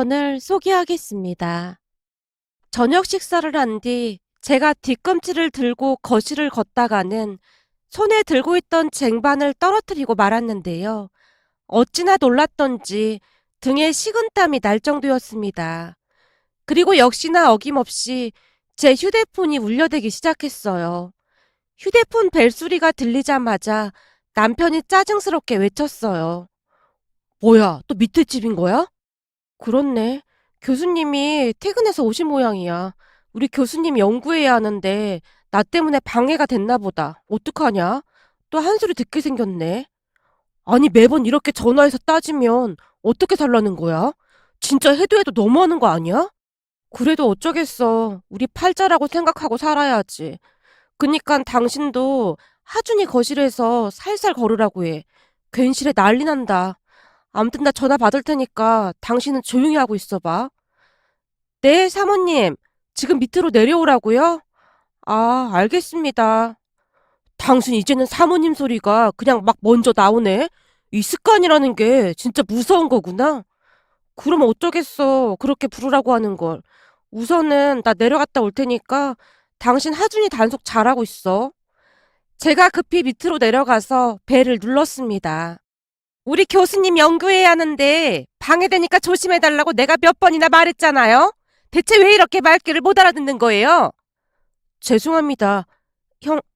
사연을 소개하겠습니다. 저녁 식사를 한 뒤 제가 뒤꿈치를 들고 거실을 걷다가는 손에 들고 있던 쟁반을 떨어뜨리고 말았는데요. 어찌나 놀랐던지 등에 식은땀이 날 정도였습니다. 그리고 역시나 어김없이 제 휴대폰이 울려대기 시작했어요. 휴대폰 벨소리가 들리자마자 남편이 짜증스럽게 외쳤어요. 뭐야, 또 밑에 집인 거야? 그렇네. 교수님이 퇴근해서 오신 모양이야. 우리 교수님 연구해야 하는데 나 때문에 방해가 됐나 보다. 어떡하냐? 또 한 소리 듣게 생겼네. 아니 매번 이렇게 전화해서 따지면 어떻게 살라는 거야? 진짜 해도 해도 너무하는 거 아니야? 그래도 어쩌겠어. 우리 팔자라고 생각하고 살아야지. 그니깐 당신도 하준이 거실에서 살살 걸으라고 해. 괜시레 난리 난다. 암튼 나 전화 받을 테니까 당신은 조용히 하고 있어봐. 네, 사모님. 지금 밑으로 내려오라고요? 아, 알겠습니다. 당신 이제는 사모님 소리가 그냥 막 먼저 나오네? 이 습관이라는 게 진짜 무서운 거구나. 그럼 어쩌겠어. 그렇게 부르라고 하는 걸. 우선은 나 내려갔다 올 테니까 당신 하준이 단속 잘하고 있어. 제가 급히 밑으로 내려가서 벨을 눌렀습니다. 우리 교수님 연구해야 하는데 방해되니까 조심해달라고 내가 몇 번이나 말했잖아요. 대체 왜 이렇게 말귀를 못 알아듣는 거예요? 죄송합니다.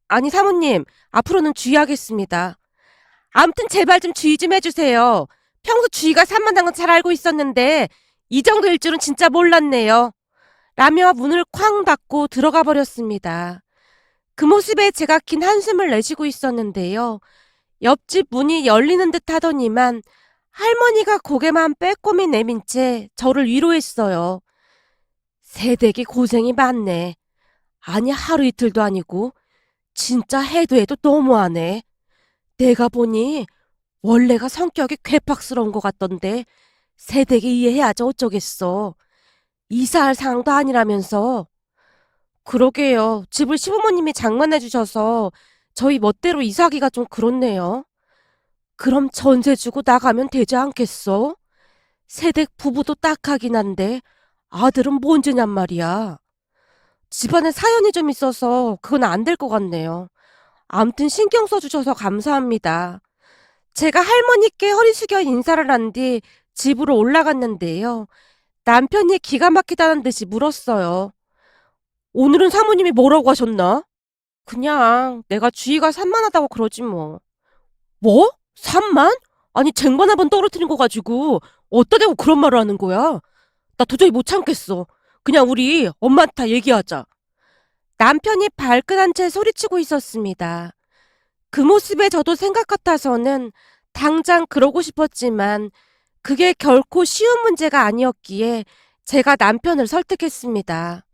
아니 사모님, 앞으로는 주의하겠습니다. 암튼 제발 좀 주의 좀 해주세요. 평소 주의가 산만한 건 잘 알고 있었는데 이 정도일 줄은 진짜 몰랐네요. 라며 문을 쾅 닫고 들어가 버렸습니다. 그 모습에 제가 긴 한숨을 내쉬고 있었는데요. 옆집 문이 열리는 듯 하더니만 할머니가 고개만 빼꼼히 내민 채 저를 위로했어요. 새댁이 고생이 많네. 아니 하루 이틀도 아니고 진짜 해도 해도 너무하네. 내가 보니 원래가 성격이 괴팍스러운 것 같던데 새댁이 이해해야지 어쩌겠어. 이사할 상황도 아니라면서. 그러게요. 집을 시부모님이 장만해 주셔서 저희 멋대로 이사하기가 좀 그렇네요. 그럼 전세 주고 나가면 되지 않겠어? 새댁 부부도 딱하긴 한데 아들은 뭔 죄냔 말이야. 집안에 사연이 좀 있어서 그건 안 될 것 같네요. 암튼 신경 써주셔서 감사합니다. 제가 할머니께 허리 숙여 인사를 한 뒤 집으로 올라갔는데요. 남편이 기가 막히다는 듯이 물었어요. 오늘은 사모님이 뭐라고 하셨나? 그냥 내가 주의가 산만하다고 그러지 뭐. 뭐? 산만? 아니 쟁반 한 번 떨어뜨린 거 가지고 어디다 대고 그런 말을 하는 거야? 나 도저히 못 참겠어. 그냥 우리 엄마한테 다 얘기하자. 남편이 발끈한 채 소리치고 있었습니다. 그 모습에 저도 생각 같아서는 당장 그러고 싶었지만 그게 결코 쉬운 문제가 아니었기에 제가 남편을 설득했습니다.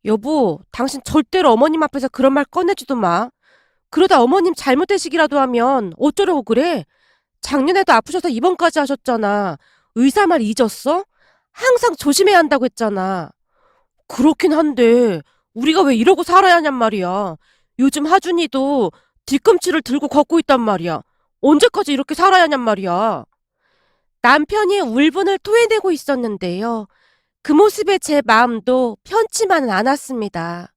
여보, 당신 절대로 어머님 앞에서 그런 말 꺼내지도 마. 그러다 어머님 잘못되시기라도 하면 어쩌려고 그래? 작년에도 아프셔서 입원까지 하셨잖아. 의사 말 잊었어? 항상 조심해야 한다고 했잖아. 그렇긴 한데 우리가 왜 이러고 살아야 하냔 말이야. 요즘 하준이도 뒤꿈치를 들고 걷고 있단 말이야. 언제까지 이렇게 살아야 하냔 말이야. 남편이 울분을 토해내고 있었는데요. 그 모습에 제 마음도 편치만은 않았습니다.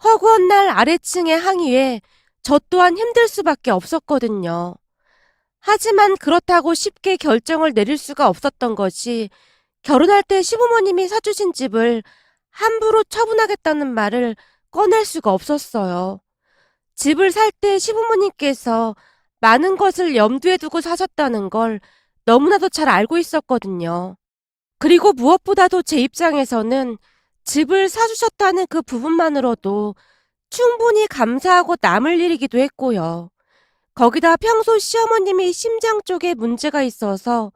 허구한 날 아래층의 항의에 저 또한 힘들 수밖에 없었거든요. 하지만 그렇다고 쉽게 결정을 내릴 수가 없었던 것이 결혼할 때 시부모님이 사주신 집을 함부로 처분하겠다는 말을 꺼낼 수가 없었어요. 집을 살 때 시부모님께서 많은 것을 염두에 두고 사셨다는 걸 너무나도 잘 알고 있었거든요. 그리고 무엇보다도 제 입장에서는 집을 사주셨다는 그 부분만으로도 충분히 감사하고 남을 일이기도 했고요. 거기다 평소 시어머님이 심장 쪽에 문제가 있어서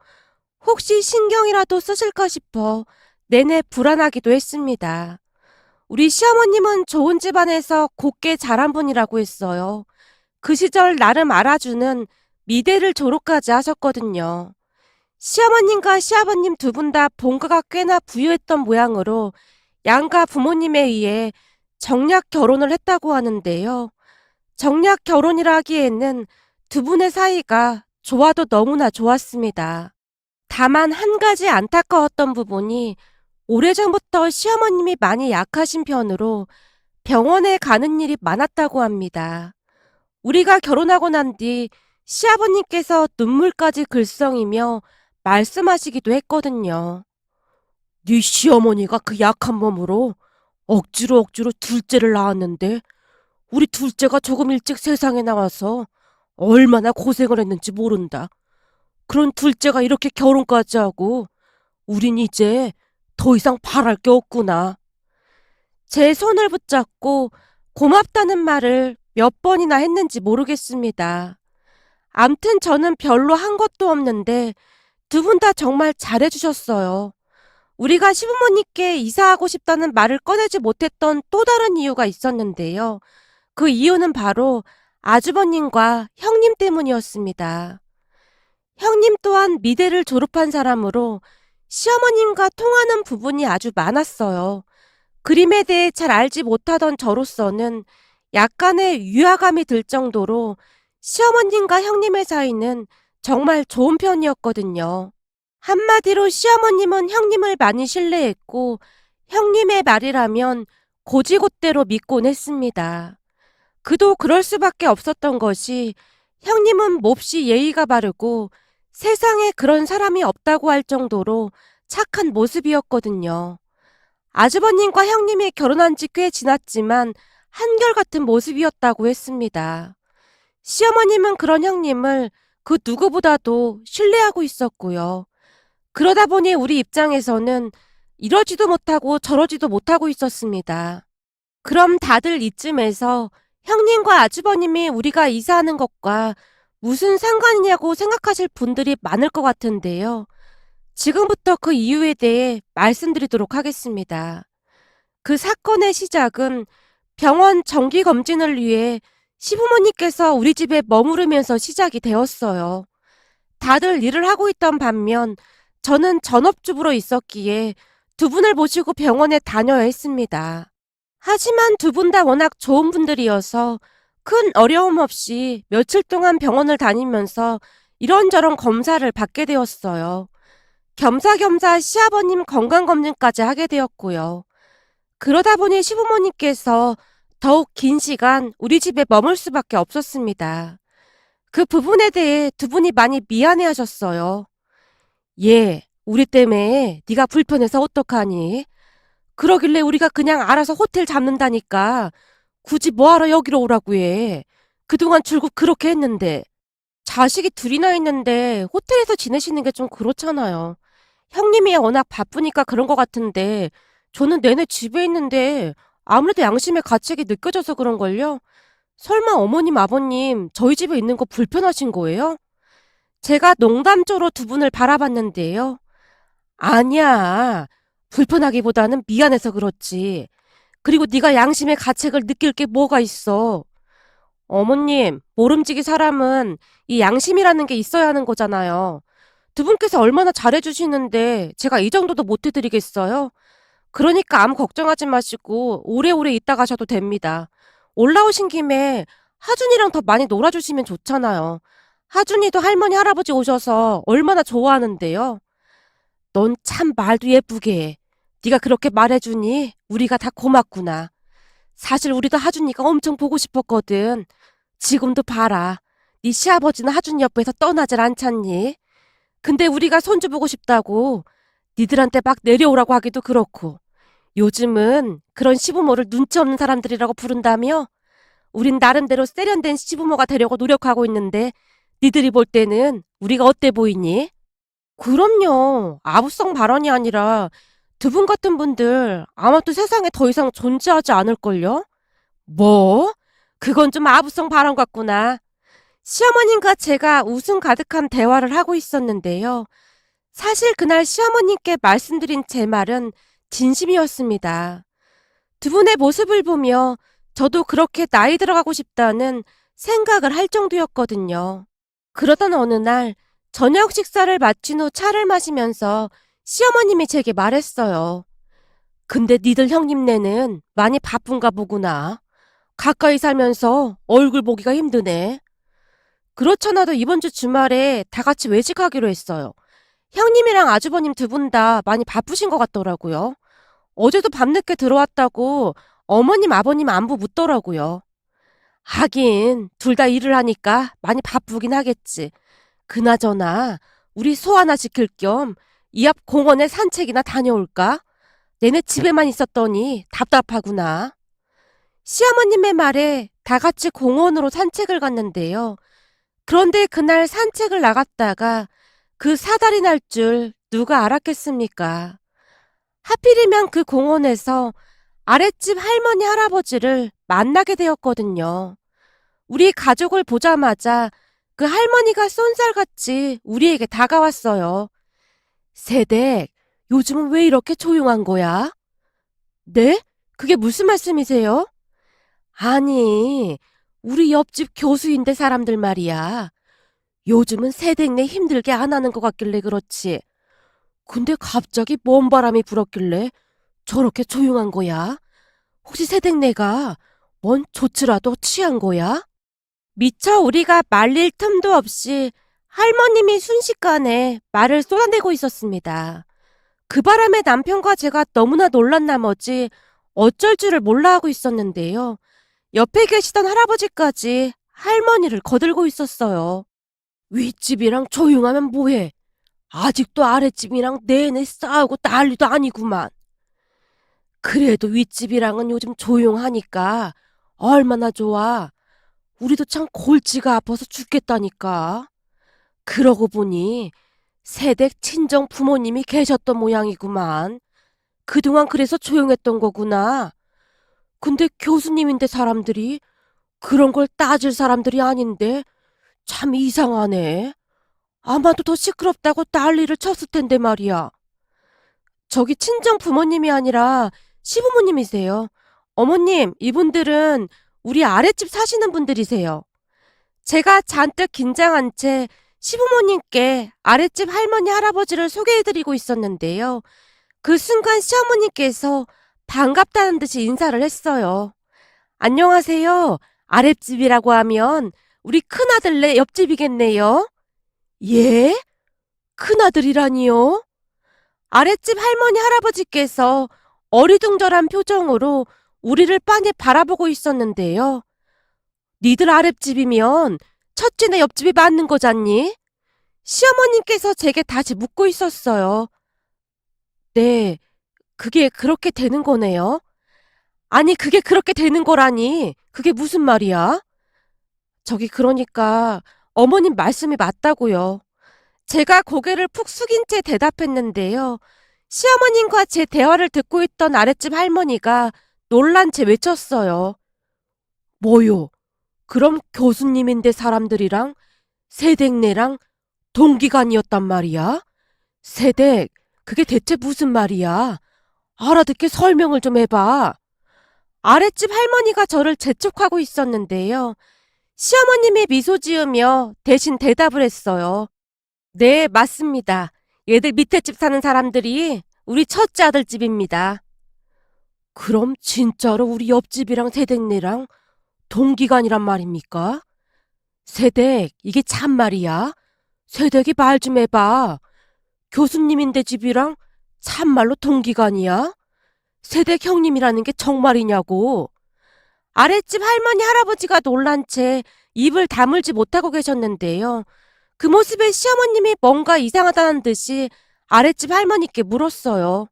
혹시 신경이라도 쓰실까 싶어 내내 불안하기도 했습니다. 우리 시어머님은 좋은 집안에서 곱게 자란 분이라고 했어요. 그 시절 나름 알아주는 미대를 졸업까지 하셨거든요. 시어머님과 시아버님 두 분 다 본가가 꽤나 부유했던 모양으로 양가 부모님에 의해 정략 결혼을 했다고 하는데요. 정략 결혼이라 하기에는 두 분의 사이가 좋아도 너무나 좋았습니다. 다만 한 가지 안타까웠던 부분이 오래전부터 시어머님이 많이 약하신 편으로 병원에 가는 일이 많았다고 합니다. 우리가 결혼하고 난 뒤 시아버님께서 눈물까지 글썽이며 말씀하시기도 했거든요. 네 시어머니가 그 약한 몸으로 억지로 둘째를 낳았는데 우리 둘째가 조금 일찍 세상에 나와서 얼마나 고생을 했는지 모른다. 그런 둘째가 이렇게 결혼까지 하고 우린 이제 더 이상 바랄 게 없구나. 제 손을 붙잡고 고맙다는 말을 몇 번이나 했는지 모르겠습니다. 암튼 저는 별로 한 것도 없는데 두 분 다 정말 잘해주셨어요. 우리가 시부모님께 이사하고 싶다는 말을 꺼내지 못했던 또 다른 이유가 있었는데요. 그 이유는 바로 아주버님과 형님 때문이었습니다. 형님 또한 미대를 졸업한 사람으로 시어머님과 통하는 부분이 아주 많았어요. 그림에 대해 잘 알지 못하던 저로서는 약간의 위화감이 들 정도로 시어머님과 형님의 사이는 정말 좋은 편이었거든요. 한마디로 시어머님은 형님을 많이 신뢰했고 형님의 말이라면 고지곳대로 믿곤 했습니다. 그도 그럴 수밖에 없었던 것이 형님은 몹시 예의가 바르고 세상에 그런 사람이 없다고 할 정도로 착한 모습이었거든요. 아주버님과 형님이 결혼한 지 꽤 지났지만 한결같은 모습이었다고 했습니다. 시어머님은 그런 형님을 그 누구보다도 신뢰하고 있었고요. 그러다 보니 우리 입장에서는 이러지도 못하고 저러지도 못하고 있었습니다. 그럼 다들 이쯤에서 형님과 아주버님이 우리가 이사하는 것과 무슨 상관이냐고 생각하실 분들이 많을 것 같은데요. 지금부터 그 이유에 대해 말씀드리도록 하겠습니다. 그 사건의 시작은 병원 정기검진을 위해 시부모님께서 우리 집에 머무르면서 시작이 되었어요. 다들 일을 하고 있던 반면 저는 전업주부로 있었기에 두 분을 모시고 병원에 다녀야 했습니다. 하지만 두 분 다 워낙 좋은 분들이어서 큰 어려움 없이 며칠 동안 병원을 다니면서 이런저런 검사를 받게 되었어요. 겸사겸사 시아버님 건강검진까지 하게 되었고요. 그러다 보니 시부모님께서 더욱 긴 시간 우리 집에 머물 수밖에 없었습니다. 그 부분에 대해 두 분이 많이 미안해 하셨어요. 예, 우리 때문에 네가 불편해서 어떡하니? 그러길래 우리가 그냥 알아서 호텔 잡는다니까 굳이 뭐하러 여기로 오라고 해. 그동안 출국 그렇게 했는데. 자식이 둘이나 있는데 호텔에서 지내시는 게 좀 그렇잖아요. 형님이 워낙 바쁘니까 그런 것 같은데 저는 내내 집에 있는데 아무래도 양심의 가책이 느껴져서 그런걸요? 설마 어머님, 아버님 저희 집에 있는 거 불편하신 거예요? 제가 농담조로 두 분을 바라봤는데요. 아니야. 불편하기보다는 미안해서 그렇지. 그리고 네가 양심의 가책을 느낄 게 뭐가 있어. 어머님, 모름지기 사람은 이 양심이라는 게 있어야 하는 거잖아요. 두 분께서 얼마나 잘해주시는데 제가 이 정도도 못 해드리겠어요? 그러니까 아무 걱정하지 마시고 오래오래 있다 가셔도 됩니다. 올라오신 김에 하준이랑 더 많이 놀아주시면 좋잖아요. 하준이도 할머니, 할아버지 오셔서 얼마나 좋아하는데요. 넌 참 말도 예쁘게 해. 네가 그렇게 말해주니 우리가 다 고맙구나. 사실 우리도 하준이가 엄청 보고 싶었거든. 지금도 봐라. 네 시아버지는 하준이 옆에서 떠나질 않잖니? 근데 우리가 손주 보고 싶다고 니들한테 막 내려오라고 하기도 그렇고 요즘은 그런 시부모를 눈치 없는 사람들이라고 부른다며? 우린 나름대로 세련된 시부모가 되려고 노력하고 있는데 니들이 볼 때는 우리가 어때 보이니? 그럼요. 아부성 발언이 아니라 두 분 같은 분들 아마도 세상에 더 이상 존재하지 않을걸요? 뭐? 그건 좀 아부성 발언 같구나. 시어머님과 제가 웃음 가득한 대화를 하고 있었는데요. 사실 그날 시어머님께 말씀드린 제 말은 진심이었습니다. 두 분의 모습을 보며 저도 그렇게 나이 들어가고 싶다는 생각을 할 정도였거든요. 그러던 어느 날 저녁 식사를 마친 후 차를 마시면서 시어머님이 제게 말했어요. 근데 니들 형님네는 많이 바쁜가 보구나. 가까이 살면서 얼굴 보기가 힘드네. 그렇잖아도 이번 주 주말에 다 같이 외식하기로 했어요. 형님이랑 아주버님 두 분 다 많이 바쁘신 것 같더라고요. 어제도 밤늦게 들어왔다고 어머님, 아버님 안부 묻더라고요. 하긴 둘 다 일을 하니까 많이 바쁘긴 하겠지. 그나저나 우리 소 하나 지킬 겸 이 앞 공원에 산책이나 다녀올까? 내내 집에만 있었더니 답답하구나. 시어머님의 말에 다 같이 공원으로 산책을 갔는데요. 그런데 그날 산책을 나갔다가 그 사달이 날 줄 누가 알았겠습니까? 하필이면 그 공원에서 아랫집 할머니 할아버지를 만나게 되었거든요. 우리 가족을 보자마자 그 할머니가 쏜살같이 우리에게 다가왔어요. 세댁, 요즘은 왜 이렇게 조용한 거야? 네? 그게 무슨 말씀이세요? 아니, 우리 옆집 교수인데 사람들 말이야. 요즘은 세댁네 힘들게 안 하는 것 같길래 그렇지. 근데 갑자기 먼 바람이 불었길래 저렇게 조용한 거야? 혹시 세댁네가 뭔 조치라도 취한 거야? 미처 우리가 말릴 틈도 없이 할머님이 순식간에 말을 쏟아내고 있었습니다. 그 바람에 남편과 제가 너무나 놀란 나머지 어쩔 줄을 몰라 하고 있었는데요. 옆에 계시던 할아버지까지 할머니를 거들고 있었어요. 윗집이랑 조용하면 뭐해? 아직도 아랫집이랑 내내 싸우고 난리도 아니구만. 그래도 윗집이랑은 요즘 조용하니까 얼마나 좋아. 우리도 참 골치가 아파서 죽겠다니까. 그러고 보니 세댁 친정 부모님이 계셨던 모양이구만. 그동안 그래서 조용했던 거구나. 근데 교수님인데 사람들이 그런 걸 따질 사람들이 아닌데 참 이상하네. 아마도 더 시끄럽다고 난리를 쳤을 텐데 말이야. 저기 친정 부모님이 아니라 시부모님이세요. 어머님, 이분들은 우리 아랫집 사시는 분들이세요. 제가 잔뜩 긴장한 채 시부모님께 아랫집 할머니, 할아버지를 소개해드리고 있었는데요. 그 순간 시어머니께서 반갑다는 듯이 인사를 했어요. 안녕하세요. 아랫집이라고 하면 우리 큰아들네 옆집이겠네요. 예? 큰아들이라니요? 아랫집 할머니, 할아버지께서 어리둥절한 표정으로 우리를 빤히 바라보고 있었는데요. 니들 아랫집이면 첫째네 옆집이 맞는 거잖니? 시어머님께서 제게 다시 묻고 있었어요. 네, 그게 그렇게 되는 거네요. 아니, 그게 그렇게 되는 거라니. 그게 무슨 말이야? 저기 그러니까 어머님 말씀이 맞다고요. 제가 고개를 푹 숙인 채 대답했는데요. 시어머님과 제 대화를 듣고 있던 아랫집 할머니가 놀란 채 외쳤어요. 뭐요? 그럼 교수님인데 사람들이랑 세댁네랑 동기간이었단 말이야? 세댁, 그게 대체 무슨 말이야? 알아듣게 설명을 좀 해봐. 아랫집 할머니가 저를 재촉하고 있었는데요. 시어머님이 미소 지으며 대신 대답을 했어요. 네, 맞습니다. 얘들 밑에 집 사는 사람들이 우리 첫째 아들 집입니다. 그럼 진짜로 우리 옆집이랑 세댁네랑 동기간이란 말입니까? 세댁, 이게 참말이야? 세댁이 말 좀 해봐. 교수님인데 집이랑 참말로 동기간이야? 세댁 형님이라는 게 정말이냐고. 아랫집 할머니 할아버지가 놀란 채 입을 다물지 못하고 계셨는데요. 그 모습에 시어머님이 뭔가 이상하다는 듯이 아랫집 할머니께 물었어요.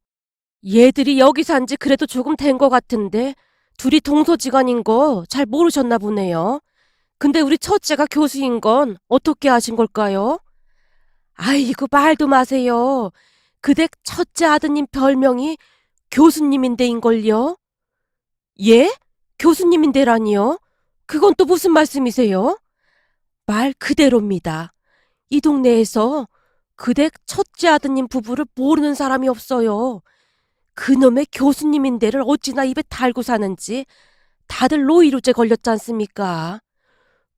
얘들이 여기 산 지 그래도 조금 된 것 같은데 둘이 동서지간인 거 잘 모르셨나 보네요. 근데 우리 첫째가 교수인 건 어떻게 아신 걸까요? 아이고 말도 마세요. 그댁 첫째 아드님 별명이 교수님인데인걸요? 예? 교수님인데라니요? 그건 또 무슨 말씀이세요? 말 그대로입니다. 이 동네에서 그댁 첫째 아드님 부부를 모르는 사람이 없어요. 그놈의 교수님인데를 어찌나 입에 달고 사는지 다들 노이로제 걸렸지 않습니까?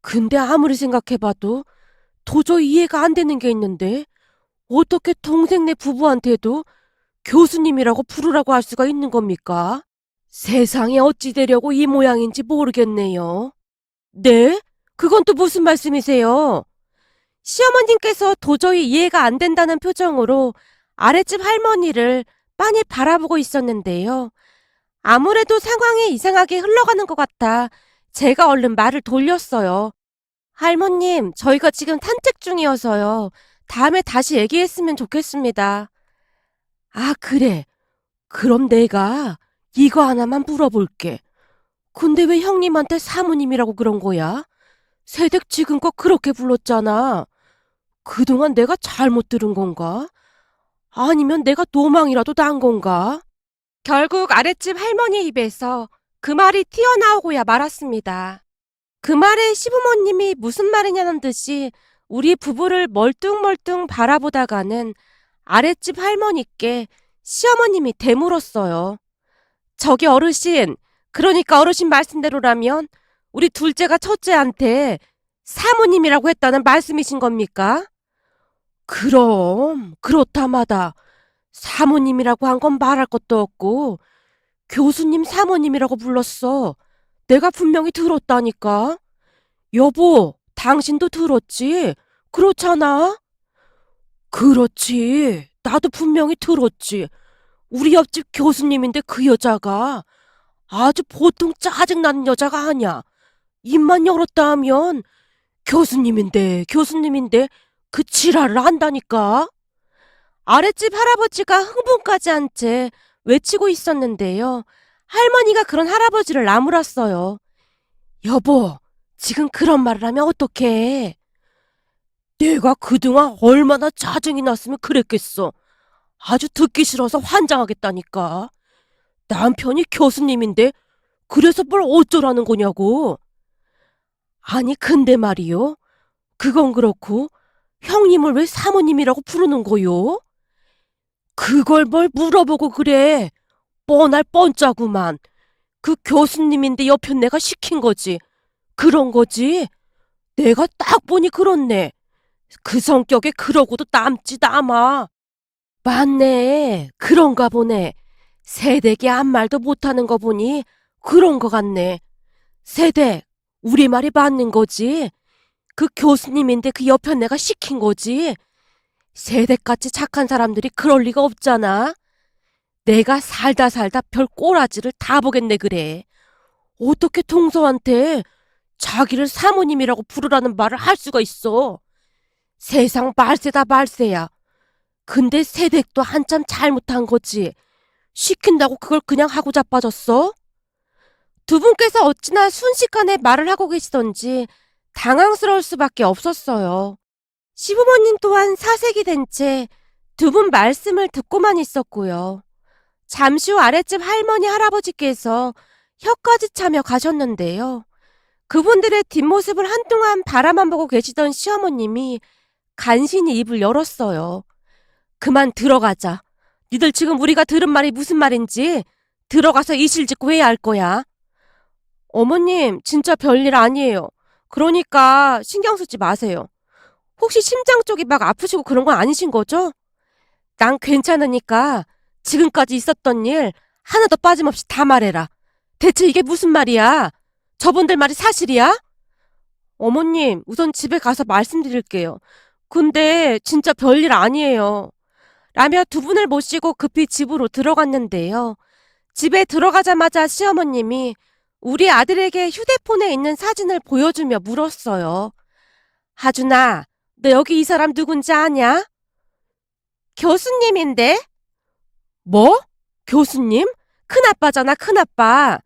근데 아무리 생각해봐도 도저히 이해가 안 되는 게 있는데 어떻게 동생네 부부한테도 교수님이라고 부르라고 할 수가 있는 겁니까? 세상에 어찌 되려고 이 모양인지 모르겠네요. 네? 그건 또 무슨 말씀이세요? 시어머님께서 도저히 이해가 안 된다는 표정으로 아랫집 할머니를 빤히 바라보고 있었는데요. 아무래도 상황이 이상하게 흘러가는 것 같아 제가 얼른 말을 돌렸어요. 할머님, 저희가 지금 산책 중이어서요. 다음에 다시 얘기했으면 좋겠습니다. 아, 그래. 그럼 내가 이거 하나만 물어볼게. 근데 왜 형님한테 사모님이라고 그런 거야? 세댁 지금껏 그렇게 불렀잖아. 그동안 내가 잘못 들은 건가? 아니면 내가 노망이라도 난 건가? 결국 아랫집 할머니 입에서 그 말이 튀어나오고야 말았습니다. 그 말에 시부모님이 무슨 말이냐는 듯이 우리 부부를 멀뚱멀뚱 바라보다가는 아랫집 할머니께 시어머님이 대물었어요. 저기 어르신, 그러니까 어르신 말씀대로라면 우리 둘째가 첫째한테 사모님이라고 했다는 말씀이신 겁니까? 그럼 그렇다마다 사모님이라고 한 건 말할 것도 없고 교수님 사모님이라고 불렀어. 내가 분명히 들었다니까. 여보, 당신도 들었지? 그렇잖아? 그렇지. 나도 분명히 들었지. 우리 옆집 교수님인데 그 여자가 아주 보통 짜증나는 여자가 아니야. 입만 열었다 하면 교수님인데 그 지랄을 한다니까. 아랫집 할아버지가 흥분까지 한 채 외치고 있었는데요. 할머니가 그런 할아버지를 나무랐어요. 여보, 지금 그런 말을 하면 어떡해? 내가 그동안 얼마나 짜증이 났으면 그랬겠어. 아주 듣기 싫어서 환장하겠다니까. 남편이 교수님인데 그래서 뭘 어쩌라는 거냐고. 아니 근데 말이요. 그건 그렇고 형님을 왜 사모님이라고 부르는 거요? 그걸 뭘 물어보고 그래. 뻔할 뻔짜구만. 그 교수님인데 옆에 내가 시킨 거지. 그런 거지. 내가 딱 보니 그렇네. 그 성격에 그러고도 남지 남아. 맞네. 그런가 보네. 새댁이 아무 말도 못하는 거 보니 그런 거 같네. 새댁, 우리 말이 맞는 거지. 그 교수님인데 그 옆에 내가 시킨 거지. 새댁같이 착한 사람들이 그럴 리가 없잖아. 내가 살다 별 꼬라지를 다 보겠네 그래. 어떻게 동서한테 자기를 사모님이라고 부르라는 말을 할 수가 있어. 세상 말세다 말세야. 근데 새댁도 한참 잘못한 거지. 시킨다고 그걸 그냥 하고 자빠졌어? 두 분께서 어찌나 순식간에 말을 하고 계시던지 당황스러울 수밖에 없었어요. 시부모님 또한 사색이 된 채 두 분 말씀을 듣고만 있었고요. 잠시 후 아랫집 할머니 할아버지께서 혀까지 차며 가셨는데요. 그분들의 뒷모습을 한동안 바라만 보고 계시던 시어머님이 간신히 입을 열었어요. 그만 들어가자. 니들 지금 우리가 들은 말이 무슨 말인지 들어가서 이실 짓고 해야 할 거야. 어머님, 진짜 별일 아니에요. 그러니까 신경 쓰지 마세요. 혹시 심장 쪽이 막 아프시고 그런 건 아니신 거죠? 난 괜찮으니까 지금까지 있었던 일 하나도 빠짐없이 다 말해라. 대체 이게 무슨 말이야? 저분들 말이 사실이야? 어머님, 우선 집에 가서 말씀드릴게요. 근데 진짜 별일 아니에요. 라며 두 분을 모시고 급히 집으로 들어갔는데요. 집에 들어가자마자 시어머님이 우리 아들에게 휴대폰에 있는 사진을 보여주며 물었어요. 하준아, 너 여기 이 사람 누군지 아냐? 교수님인데? 뭐? 교수님? 큰아빠잖아, 큰아빠.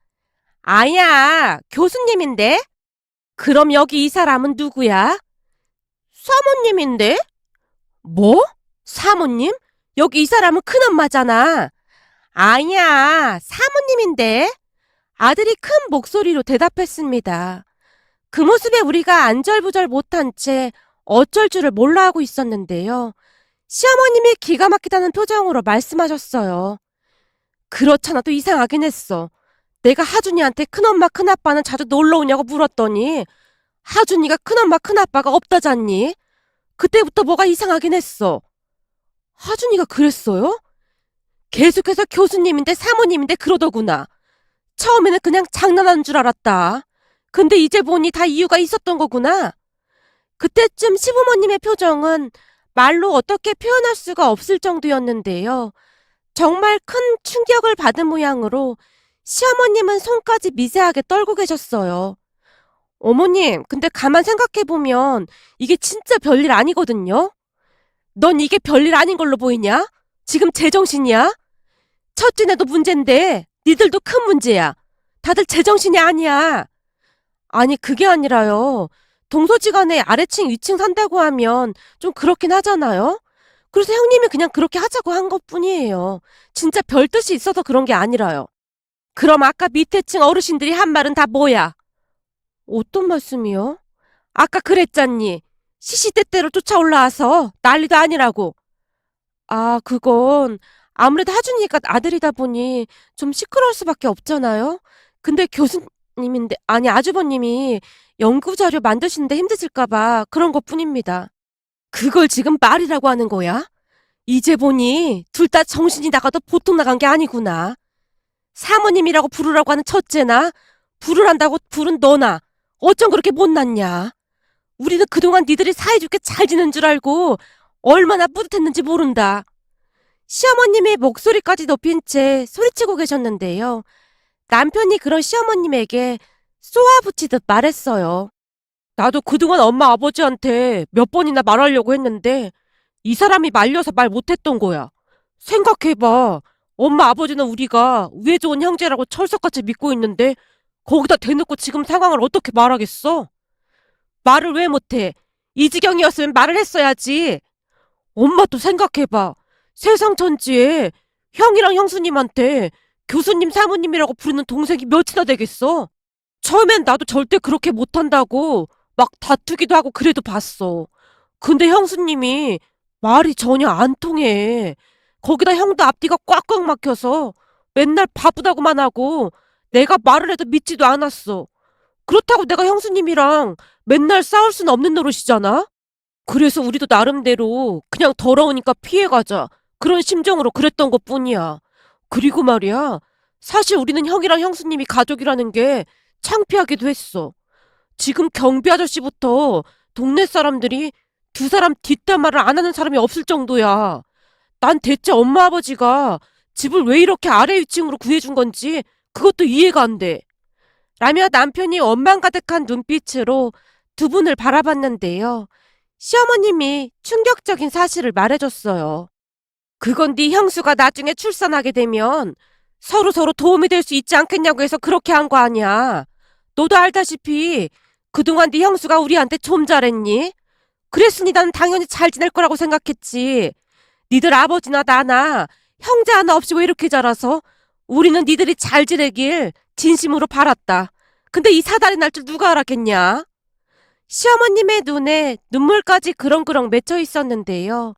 아야, 교수님인데? 그럼 여기 이 사람은 누구야? 사모님인데? 뭐? 사모님? 여기 이 사람은 큰엄마잖아. 아니야, 사모님인데? 아들이 큰 목소리로 대답했습니다. 그 모습에 우리가 안절부절 못한 채 어쩔 줄을 몰라 하고 있었는데요. 시어머님이 기가 막히다는 표정으로 말씀하셨어요. 그렇잖아도 이상하긴 했어. 내가 하준이한테 큰엄마 큰아빠는 자주 놀러 오냐고 물었더니 하준이가 큰엄마 큰아빠가 없다잖니? 그때부터 뭐가 이상하긴 했어. 하준이가 그랬어요? 계속해서 교수님인데 사모님인데 그러더구나. 처음에는 그냥 장난하는 줄 알았다. 근데 이제 보니 다 이유가 있었던 거구나. 그때쯤 시부모님의 표정은 말로 어떻게 표현할 수가 없을 정도였는데요. 정말 큰 충격을 받은 모양으로 시어머님은 손까지 미세하게 떨고 계셨어요. 어머님, 근데 가만 생각해보면 이게 진짜 별일 아니거든요? 넌 이게 별일 아닌 걸로 보이냐? 지금 제정신이야? 첫째네도 문제인데 니들도 큰 문제야. 다들 제정신이 아니야. 아니 그게 아니라요. 동서지간에 아래층 위층 산다고 하면 좀 그렇긴 하잖아요. 그래서 형님이 그냥 그렇게 하자고 한 것뿐이에요. 진짜 별 뜻이 있어서 그런 게 아니라요. 그럼 아까 밑에 층 어르신들이 한 말은 다 뭐야? 어떤 말씀이요? 아까 그랬잖니. 시시때때로 쫓아 올라와서 난리도 아니라고. 아, 그건 아무래도 하준이가 아들이다 보니 좀 시끄러울 수밖에 없잖아요. 근데 교수님인데, 아니 아주버님이 연구자료 만드시는데 힘드실까봐 그런 것뿐입니다. 그걸 지금 말이라고 하는 거야? 이제 보니 둘 다 정신이 나가도 보통 나간 게 아니구나. 사모님이라고 부르라고 하는 첫째나 부르란다고 부른 너나 어쩜 그렇게 못났냐. 우리는 그동안 니들이 사이좋게 잘 지낸 줄 알고 얼마나 뿌듯했는지 모른다. 시어머님이 목소리까지 높인 채 소리치고 계셨는데요. 남편이 그런 시어머님에게 쏘아붙이듯 말했어요. 나도 그동안 엄마 아버지한테 몇 번이나 말하려고 했는데 이 사람이 말려서 말 못했던 거야. 생각해봐. 엄마 아버지는 우리가 우애 좋은 형제라고 철석같이 믿고 있는데 거기다 대놓고 지금 상황을 어떻게 말하겠어? 말을 왜 못해? 이 지경이었으면 말을 했어야지. 엄마도 생각해봐. 세상 천지에 형이랑 형수님한테 교수님 사모님이라고 부르는 동생이 몇이나 되겠어? 처음엔 나도 절대 그렇게 못한다고 막 다투기도 하고 그래도 봤어. 근데 형수님이 말이 전혀 안 통해. 거기다 형도 앞뒤가 꽉꽉 막혀서 맨날 바쁘다고만 하고 내가 말을 해도 믿지도 않았어. 그렇다고 내가 형수님이랑 맨날 싸울 수는 없는 노릇이잖아? 그래서 우리도 나름대로 그냥 더러우니까 피해가자. 그런 심정으로 그랬던 것 뿐이야. 그리고 말이야. 사실 우리는 형이랑 형수님이 가족이라는 게 창피하기도 했어. 지금 경비 아저씨부터 동네 사람들이 두 사람 뒷담 말을 안 하는 사람이 없을 정도야. 난 대체 엄마 아버지가 집을 왜 이렇게 아래 위층으로 구해준 건지 그것도 이해가 안 돼. 라며 남편이 원망 가득한 눈빛으로 두 분을 바라봤는데요. 시어머님이 충격적인 사실을 말해줬어요. 그건 네 형수가 나중에 출산하게 되면 서로서로 도움이 될 수 있지 않겠냐고 해서 그렇게 한 거 아니야. 너도 알다시피 그동안 네 형수가 우리한테 좀 잘했니? 그랬으니 난 당연히 잘 지낼 거라고 생각했지. 니들 아버지나 나나 형제 하나 없이 왜 이렇게 자라서 우리는 니들이 잘 지내길 진심으로 바랐다. 근데 이 사달이 날 줄 누가 알았겠냐? 시어머님의 눈에 눈물까지 그렁그렁 맺혀 있었는데요.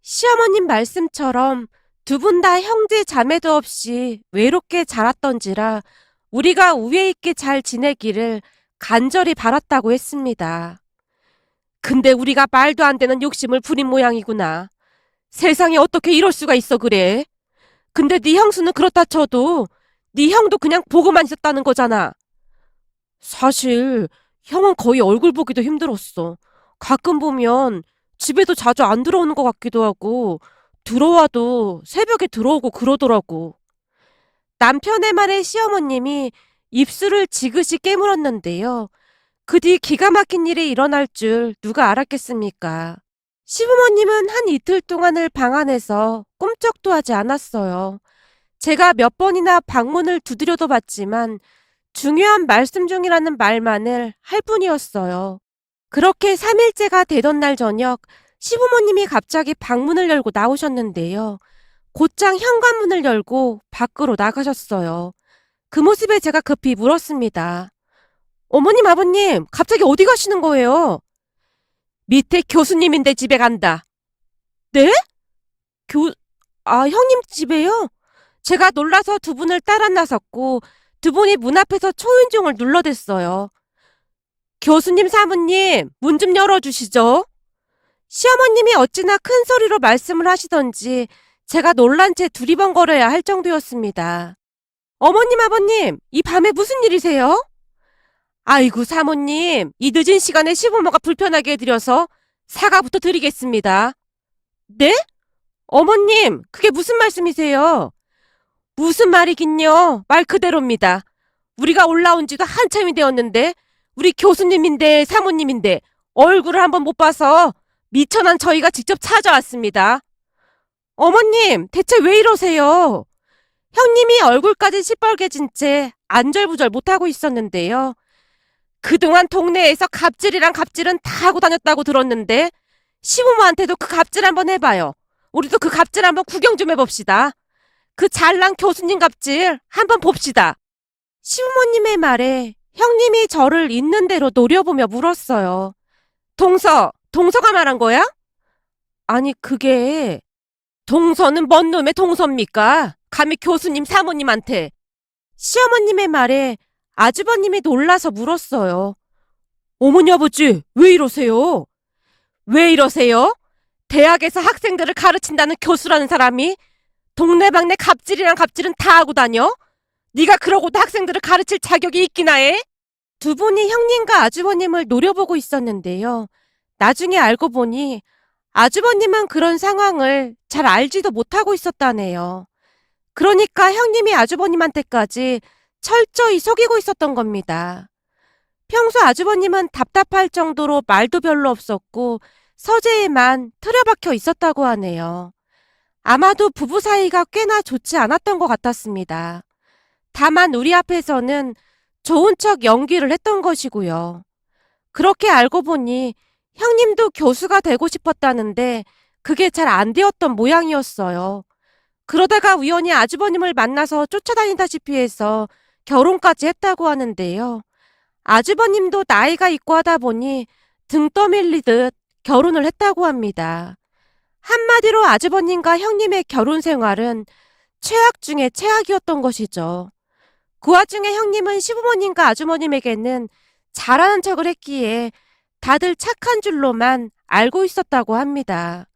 시어머님 말씀처럼 두 분 다 형제 자매도 없이 외롭게 자랐던지라 우리가 우애 있게 잘 지내기를 간절히 바랐다고 했습니다. 근데 우리가 말도 안 되는 욕심을 부린 모양이구나. 세상에 어떻게 이럴 수가 있어 그래? 근데 네 형수는 그렇다 쳐도 네 형도 그냥 보고만 있었다는 거잖아. 사실 형은 거의 얼굴 보기도 힘들었어. 가끔 보면 집에도 자주 안 들어오는 것 같기도 하고 들어와도 새벽에 들어오고 그러더라고. 남편의 말에 시어머님이 입술을 지그시 깨물었는데요. 그 뒤 기가 막힌 일이 일어날 줄 누가 알았겠습니까? 시부모님은 한 이틀 동안을 방 안에서 꿈쩍도 하지 않았어요. 제가 몇 번이나 방문을 두드려도 봤지만 중요한 말씀 중이라는 말만을 할 뿐이었어요. 그렇게 3일째가 되던 날 저녁 시부모님이 갑자기 방문을 열고 나오셨는데요. 곧장 현관문을 열고 밖으로 나가셨어요. 그 모습에 제가 급히 물었습니다. 어머님, 아버님, 갑자기 어디 가시는 거예요? 밑에 교수님인데 집에 간다. 네? 형님 집에요? 제가 놀라서 두 분을 따라 나섰고 두 분이 문 앞에서 초인종을 눌러댔어요. 교수님 사모님, 문 좀 열어주시죠. 시어머님이 어찌나 큰 소리로 말씀을 하시던지 제가 놀란 채 두리번거려야 할 정도였습니다. 어머님, 아버님, 이 밤에 무슨 일이세요? 아이고, 사모님, 이 늦은 시간에 시부모가 불편하게 해드려서 사과부터 드리겠습니다. 네? 어머님, 그게 무슨 말씀이세요? 무슨 말이긴요. 말 그대로입니다. 우리가 올라온 지도 한참이 되었는데, 우리 교수님인데 사모님인데 얼굴을 한번 못 봐서 미천한 저희가 직접 찾아왔습니다. 어머님, 대체 왜 이러세요? 형님이 얼굴까지 시뻘개진 채 안절부절 못하고 있었는데요. 그동안 동네에서 갑질이랑 갑질은 다 하고 다녔다고 들었는데 시부모한테도 그 갑질 한번 해봐요. 우리도 그 갑질 한번 구경 좀 해봅시다. 그 잘난 교수님 갑질 한번 봅시다. 시부모님의 말에 형님이 저를 있는 대로 노려보며 물었어요. 동서가 말한 거야? 아니, 그게 동서는 뭔 놈의 동서입니까? 감히 교수님 사모님한테. 시어머님의 말에 아주버님이 놀라서 물었어요. 어머니 아버지, 왜 이러세요? 왜 이러세요? 대학에서 학생들을 가르친다는 교수라는 사람이 동네방네 갑질이랑 갑질은 다 하고 다녀? 네가 그러고도 학생들을 가르칠 자격이 있기나 해? 두 분이 형님과 아주버님을 노려보고 있었는데요. 나중에 알고 보니 아주버님은 그런 상황을 잘 알지도 못하고 있었다네요. 그러니까 형님이 아주버님한테까지 철저히 속이고 있었던 겁니다. 평소 아주버님은 답답할 정도로 말도 별로 없었고 서재에만 틀어박혀 있었다고 하네요. 아마도 부부 사이가 꽤나 좋지 않았던 것 같았습니다. 다만 우리 앞에서는 좋은 척 연기를 했던 것이고요. 그렇게 알고 보니 형님도 교수가 되고 싶었다는데 그게 잘 안 되었던 모양이었어요. 그러다가 우연히 아주버님을 만나서 쫓아다니다시피 해서 결혼까지 했다고 하는데요. 아주버님도 나이가 있고 하다 보니 등 떠밀리듯 결혼을 했다고 합니다. 한마디로 아주버님과 형님의 결혼 생활은 최악 중에 최악이었던 것이죠. 그 와중에 형님은 시부모님과 아주머님에게는 잘하는 척을 했기에 다들 착한 줄로만 알고 있었다고 합니다.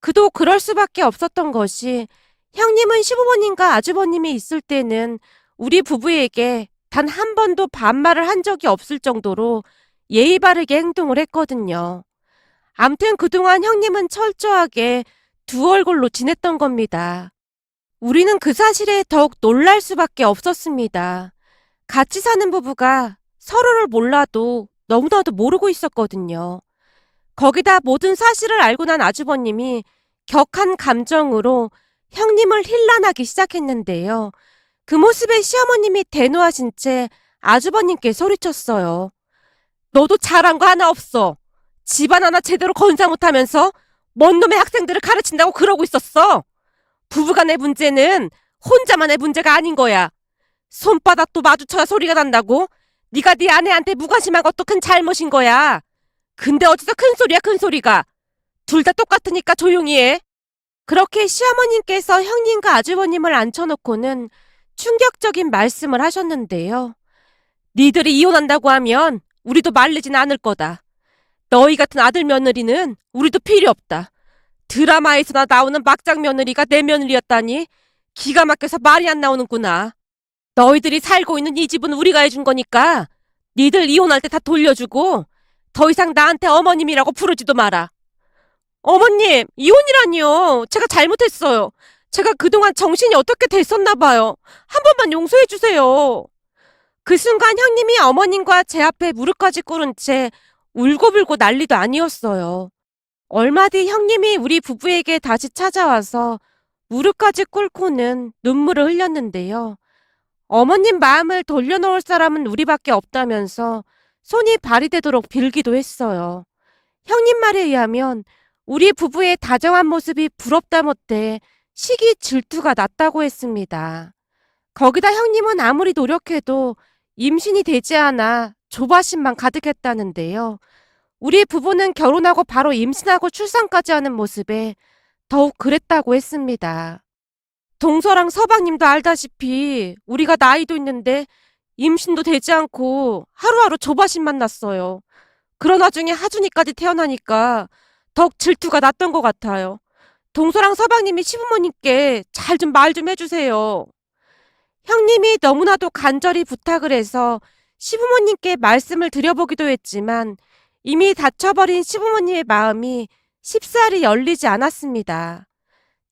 그도 그럴 수밖에 없었던 것이 형님은 시부모님과 아주버님이 있을 때는 우리 부부에게 단 한 번도 반말을 한 적이 없을 정도로 예의 바르게 행동을 했거든요. 암튼 그동안 형님은 철저하게 두 얼굴로 지냈던 겁니다. 우리는 그 사실에 더욱 놀랄 수밖에 없었습니다. 같이 사는 부부가 서로를 몰라도 너무나도 모르고 있었거든요. 거기다 모든 사실을 알고 난 아주버님이 격한 감정으로 형님을 힐난하기 시작했는데요. 그 모습에 시어머님이 대노하신 채 아주버님께 소리쳤어요. 너도 잘한 거 하나 없어. 집안 하나 제대로 건사 못하면서 뭔 놈의 학생들을 가르친다고 그러고 있었어. 부부간의 문제는 혼자만의 문제가 아닌 거야. 손바닥도 마주쳐야 소리가 난다고? 네가 네 아내한테 무관심한 것도 큰 잘못인 거야. 근데 어디서 큰 소리야, 큰 소리가. 둘 다 똑같으니까 조용히 해. 그렇게 시어머님께서 형님과 아주버님을 앉혀놓고는 충격적인 말씀을 하셨는데요. 니들이 이혼한다고 하면 우리도 말리진 않을 거다. 너희 같은 아들 며느리는 우리도 필요 없다. 드라마에서나 나오는 막장 며느리가 내 며느리였다니 기가 막혀서 말이 안 나오는구나. 너희들이 살고 있는 이 집은 우리가 해준 거니까 니들 이혼할 때 다 돌려주고 더 이상 나한테 어머님이라고 부르지도 마라. 어머님, 이혼이라니요. 제가 잘못했어요. 제가 그동안 정신이 어떻게 됐었나 봐요. 한 번만 용서해 주세요. 그 순간 형님이 어머님과 제 앞에 무릎까지 꿇은 채 울고불고 난리도 아니었어요. 얼마 뒤 형님이 우리 부부에게 다시 찾아와서 무릎까지 꿇고는 눈물을 흘렸는데요. 어머님 마음을 돌려놓을 사람은 우리밖에 없다면서 손이 발이 되도록 빌기도 했어요. 형님 말에 의하면 우리 부부의 다정한 모습이 부럽다 못해 시기 질투가 났다고 했습니다. 거기다 형님은 아무리 노력해도 임신이 되지 않아 조바심만 가득했다는데요. 우리 부부는 결혼하고 바로 임신하고 출산까지 하는 모습에 더욱 그랬다고 했습니다. 동서랑 서방님도 알다시피 우리가 나이도 있는데 임신도 되지 않고 하루하루 조바심만 났어요. 그런 와중에 하준이까지 태어나니까 더욱 질투가 났던 것 같아요. 동서랑 서방님이 시부모님께 잘 좀 말 좀 해주세요. 형님이 너무나도 간절히 부탁을 해서 시부모님께 말씀을 드려보기도 했지만 이미 다쳐버린 시부모님의 마음이 쉽사리 열리지 않았습니다.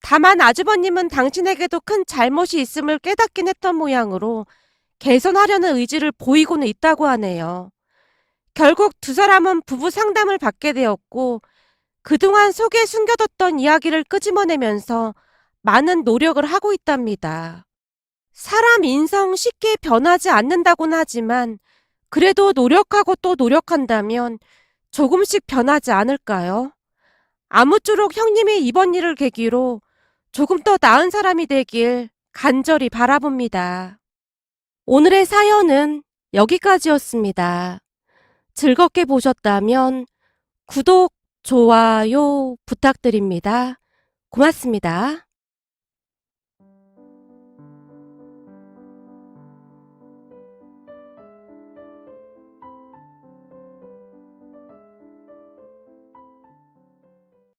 다만 아주버님은 당신에게도 큰 잘못이 있음을 깨닫긴 했던 모양으로 개선하려는 의지를 보이고는 있다고 하네요. 결국 두 사람은 부부 상담을 받게 되었고 그동안 속에 숨겨뒀던 이야기를 끄집어내면서 많은 노력을 하고 있답니다. 사람 인성 쉽게 변하지 않는다고는 하지만 그래도 노력하고 또 노력한다면 조금씩 변하지 않을까요? 아무쪼록 형님이 이번 일을 계기로 조금 더 나은 사람이 되길 간절히 바라봅니다. 오늘의 사연은 여기까지였습니다. 즐겁게 보셨다면 구독, 좋아요 부탁드립니다. 고맙습니다.